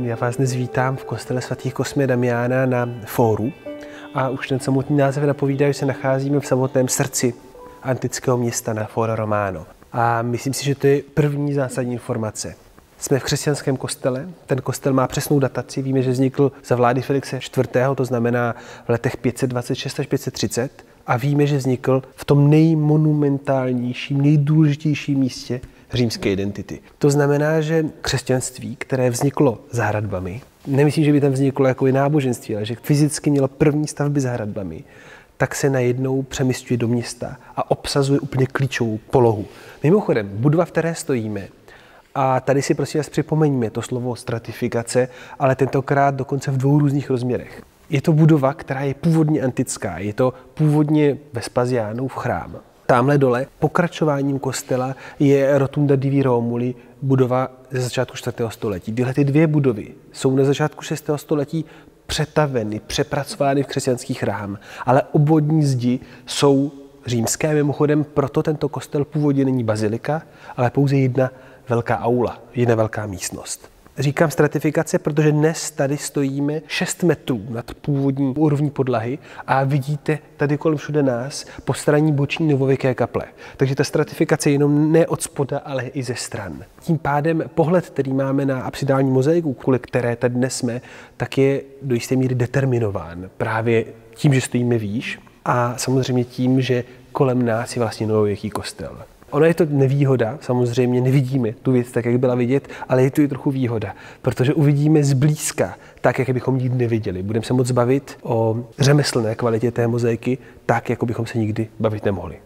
Já vás dnes vítám v kostele svatých Kosmy a Damiána na fóru a už ten samotný název napovídá, že se nacházíme v samotném srdci antického města na Fora Romano. A myslím si, že to je první zásadní informace. Jsme v křesťanském kostele, ten kostel má přesnou dataci, víme, že vznikl za vlády Felixe IV., to znamená v letech 526 až 530 a víme, že vznikl v tom nejmonumentálnějším, nejdůležitějším místě římské identity. To znamená, že křesťanství, které vzniklo za hradbami, nemyslím, že by tam vzniklo jako i náboženství, ale že fyzicky mělo první stavby za hradbami, tak se najednou přemísťuje do města a obsazuje úplně klíčovou polohu. Mimochodem, budova, v které stojíme, a tady si prosím vás připomeňme to slovo stratifikace, ale tentokrát dokonce v dvou různých rozměrech. Je to budova, která je původně antická, je to původně Vespasiánův chrám. Tamhle dole pokračováním kostela je Rotunda Divi Romuli, budova ze začátku 4. století. Tyhle ty dvě budovy jsou na začátku 6. století přetaveny, přepracovány v křesťanský chrám, ale obvodní zdi jsou římské. Mimochodem proto tento kostel původně není bazilika, ale pouze jedna velká aula, jedna velká místnost. Říkám stratifikace, protože dnes tady stojíme 6 metrů nad původní úrovní podlahy a vidíte tady kolem všude nás postranní boční novověké kaple. Takže ta stratifikace je jenom ne od spoda, ale i ze stran. Tím pádem pohled, který máme na apsidální mozaiku, kvůli které tady dnes jsme, tak je do jisté míry determinován právě tím, že stojíme výš a samozřejmě tím, že kolem nás je vlastně novověký kostel. Ono je to nevýhoda, samozřejmě nevidíme tu věc tak, jak byla vidět, ale je to i trochu výhoda, protože uvidíme zblízka tak, jak bychom nikdy neviděli. Budeme se moc bavit o řemeslné kvalitě té mozaiky tak, jako bychom se nikdy bavit nemohli.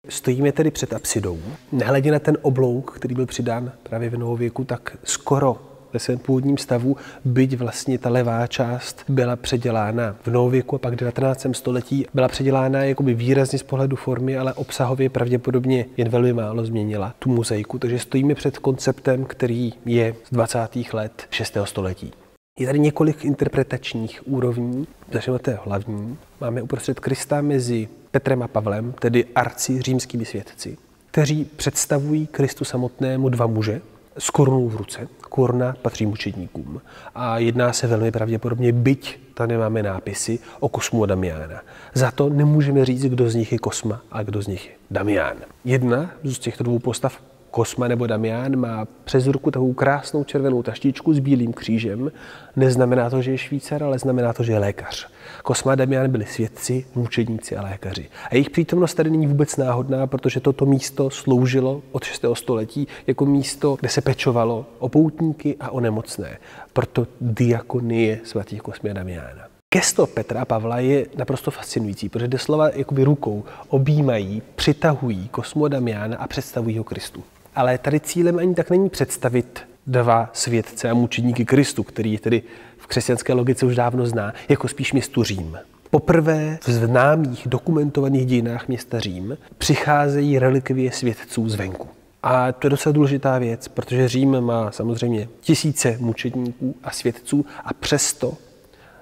Stojíme tedy před apsidou. Nehledě na ten oblouk, který byl přidán právě v novověku, tak skoro ve svém původním stavu, byť vlastně ta levá část byla předělána v novověku a pak v 19. století byla předělána jakoby výrazně z pohledu formy, ale obsahově pravděpodobně jen velmi málo změnila tu mozaiku. Takže stojíme před konceptem, který je z 20. let 6. století. Je tady několik interpretačních úrovní, začneme té hlavní. Máme uprostřed Krista mezi Petrem a Pavlem, tedy arci římskými svědci, kteří představují Kristu samotnému dva muže s korunou v ruce. Koruna patří mučedníkům a jedná se velmi pravděpodobně, byť tady nemáme nápisy, o Kosmu a Damiána. Za to nemůžeme říct, kdo z nich je Kosma a kdo z nich je Damián. Jedna z těchto dvou postav, Kosma nebo Damián, má přes ruku takovou krásnou červenou taštičku s bílým křížem. Neznamená to, že je Švýcar, ale znamená to, že je lékař. Kosma a Damián byli svědci, mučedníci a lékaři. A jejich přítomnost tady není vůbec náhodná, protože toto místo sloužilo od 6. století jako místo, kde se pečovalo o poutníky a o nemocné. Proto diakonie svatých Kosmy a Damiána. Gesto Petra a Pavla je naprosto fascinující, protože doslova jakoby rukou objímají, přitahují Kosmu a Damiána a představují ho Kristu. Ale tady cílem ani tak není představit dva svědce a mučedníky Kristu, který tedy v křesťanské logice už dávno zná, jako spíš městu Řím. Poprvé v známých dokumentovaných dějinách města Řím přicházejí relikvie svědců zvenku. A to je docela důležitá věc, protože Řím má samozřejmě tisíce mučedníků a svědců a přesto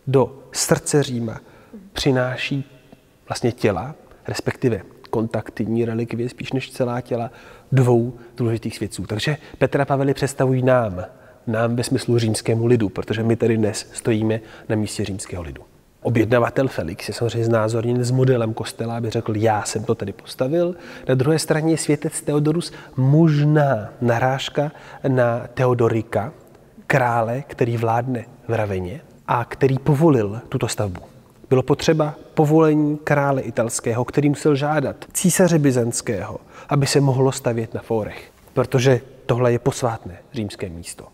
do srdce Říma přináší vlastně těla, respektive kontaktní relikvie, spíš než celá těla dvou důležitých svědců. Takže Petra a Pavel představují nám ve smyslu římskému lidu, protože my tady dnes stojíme na místě římského lidu. Objednavatel Felix je samozřejmě znázorněn s modelem kostela, aby řekl, já jsem to tady postavil. Na druhé straně je světec Theodorus, možná narážka na Theodorika, krále, který vládne v Raveně a který povolil tuto stavbu. Bylo potřeba povolení krále italského, který musel žádat císaře byzantského, aby se mohlo stavět na fórech, protože tohle je posvátné římské místo.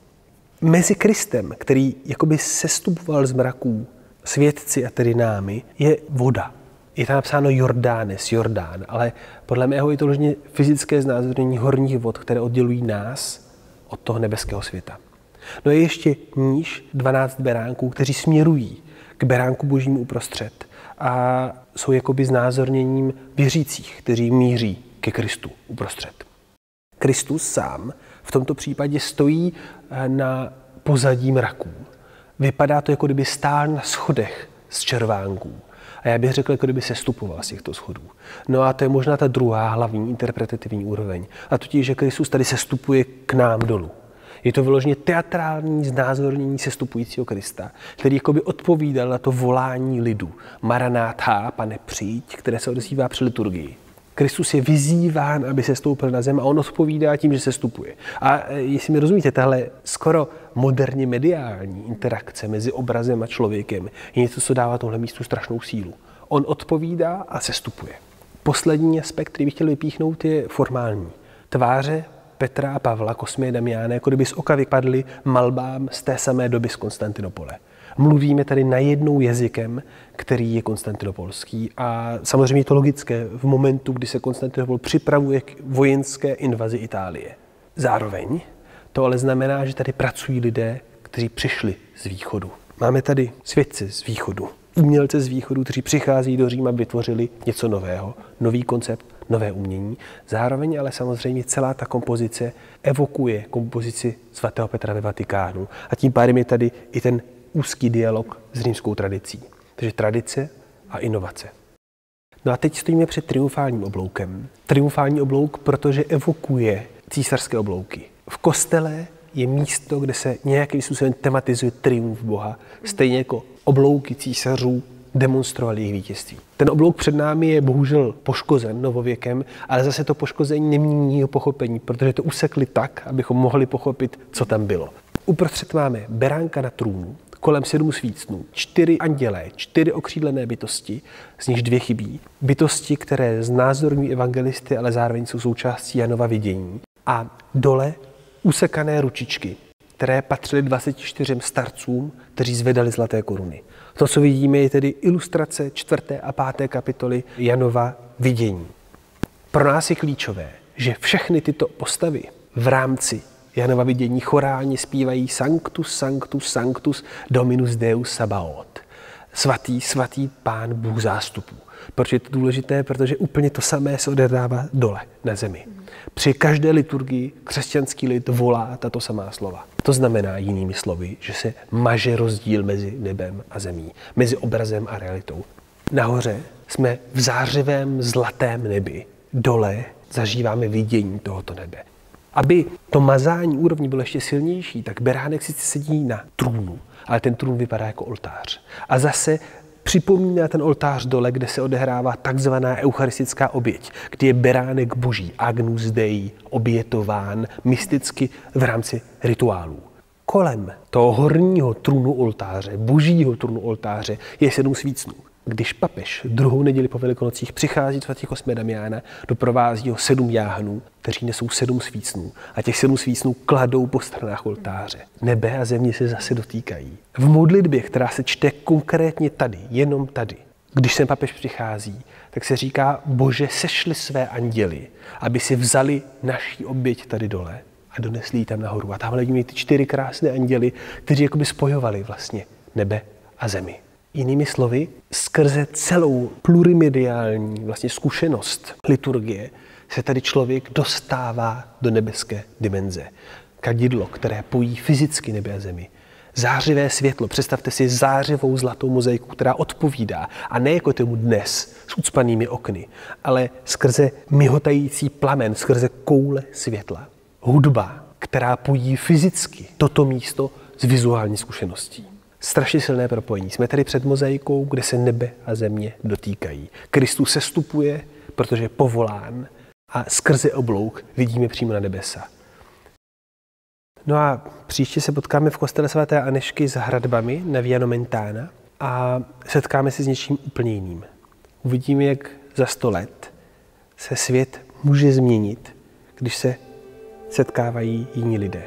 Mezi Kristem, který jakoby sestupoval z mraků, svědci a tedy námi, je voda. Je tam napsáno Jordánes, Jordán, ale podle mého je to vloženě fyzické znázornění horních vod, které oddělují nás od toho nebeského světa. No je ještě níž 12 beránků, kteří směrují k beránku božímu uprostřed a jsou jakoby znázorněním věřících, kteří míří ke Kristu uprostřed. Kristus sám v tomto případě stojí na pozadí mraků. Vypadá to, jako kdyby stál na schodech z červánků. A já bych řekl, jako kdyby sestupoval z těchto schodů. No a to je možná ta druhá hlavní interpretativní úroveň. A totiž, že Kristus tady sestupuje k nám dolů. Je to vyloženě teatrální znázornění sestupujícího Krista, který jakoby odpovídal na to volání lidu. Maranátha, pane přijď, které se odezývá při liturgii. Kristus je vyzýván, aby se stoupil na zem a on odpovídá tím, že se stupuje. A jestli mi rozumíte, tahle skoro moderně mediální interakce mezi obrazem a člověkem je něco, co dává tohle místu strašnou sílu. On odpovídá a sestupuje. Poslední aspekt, který bych chtěl vypíchnout, je formální. Tváře Petra a Pavla, Kosmy a Damiána, jako kdyby z oka vypadly malbám z té samé doby z Konstantinopole. Mluvíme tady najednou jazykem, který je konstantinopolský a samozřejmě je to logické v momentu, kdy se Konstantinopol připravuje k vojenské invazi Itálie. Zároveň to ale znamená, že tady pracují lidé, kteří přišli z východu. Máme tady svědce z východu, umělce z východu, kteří přichází do Říma, aby vytvořili něco nového, nový koncept, nové umění. Zároveň ale samozřejmě celá ta kompozice evokuje kompozici svatého Petra ve Vatikánu a tím pádem je tady i ten úzký dialog s římskou tradicí. Takže tradice a inovace. No a teď stojíme před triumfálním obloukem. Triumfální oblouk, protože evokuje císařské oblouky. V kostele je místo, kde se nějakým způsobem tematizuje triumf Boha, stejně jako oblouky císařů demonstrovali jejich vítězství. Ten oblouk před námi je bohužel poškozen novověkem, ale zase to poškození nemění jeho pochopení, protože to usekli tak, abychom mohli pochopit, co tam bylo. Uprostřed máme beránka na trůnu, kolem 7 svícnů, 4 andělé, 4 okřídlené bytosti, z nichž 2 chybí. Bytosti, které znázorňují evangelisty, ale zároveň jsou součástí Janova vidění. A dole usekané ručičky, které patřily 24 starcům, kteří zvedali zlaté koruny. To, co vidíme, je tedy ilustrace 4. a 5. kapitoly Janova vidění. Pro nás je klíčové, že všechny tyto postavy v rámci Janova vidění chorálně zpívají Sanctus, Sanctus, Sanctus, Dominus Deus Sabaoth. Svatý, svatý Pán Bůh zástupů. Proč je to důležité? Protože úplně to samé se odehrává dole, na zemi. Při každé liturgii křesťanský lid volá tato samá slova. To znamená jinými slovy, že se maže rozdíl mezi nebem a zemí, mezi obrazem a realitou. Nahoře jsme v zářivém zlatém nebi, dole zažíváme vidění tohoto nebe. Aby to mazání úrovní bylo ještě silnější, tak beránek sice sedí na trůnu, ale ten trůn vypadá jako oltář. A zase připomíná ten oltář dole, kde se odehrává takzvaná eucharistická oběť, kdy je beránek boží, Agnus Dei, obětován mysticky v rámci rituálů. Kolem toho horního trůnu oltáře, božího trůnu oltáře, je 7 svícnů. Když papež 2. neděli po Velikonocích přichází svatý Kosmy Damiána, doprovází ho 7 jáhnů, kteří nesou 7 svícnů a těch 7 svícnů kladou po stranách oltáře. Nebe a země se zase dotýkají. V modlitbě, která se čte konkrétně tady, jenom tady, když sem papež přichází, tak se říká: Bože, sešli své anděly, aby si vzali naší oběť tady dole a donesli ji tam nahoru. A tamhle vidíme ty 4 krásné anděly, kteří jakoby spojovali vlastně nebe a zemi. Jinými slovy, skrze celou plurimediální vlastně zkušenost liturgie se tady člověk dostává do nebeské dimenze. Kadidlo, které pojí fyzicky nebe a zemi. Zářivé světlo, představte si zářivou zlatou mozaiku, která odpovídá, a ne jako tomu dnes s ucpanými okny, ale skrze mihotající plamen, skrze koule světla. Hudba, která pojí fyzicky toto místo s vizuální zkušeností. Strašně silné propojení. Jsme tady před mozaikou, kde se nebe a země dotýkají. Kristus sestupuje, protože je povolán, a skrze oblouk vidíme přímo na nebesa. No a příště se potkáme v kostele svaté Anežky s hradbami na Via Nomentana a setkáme se s něčím úplně jiným. Uvidíme, jak za 100 let se svět může změnit, když se setkávají jiní lidé.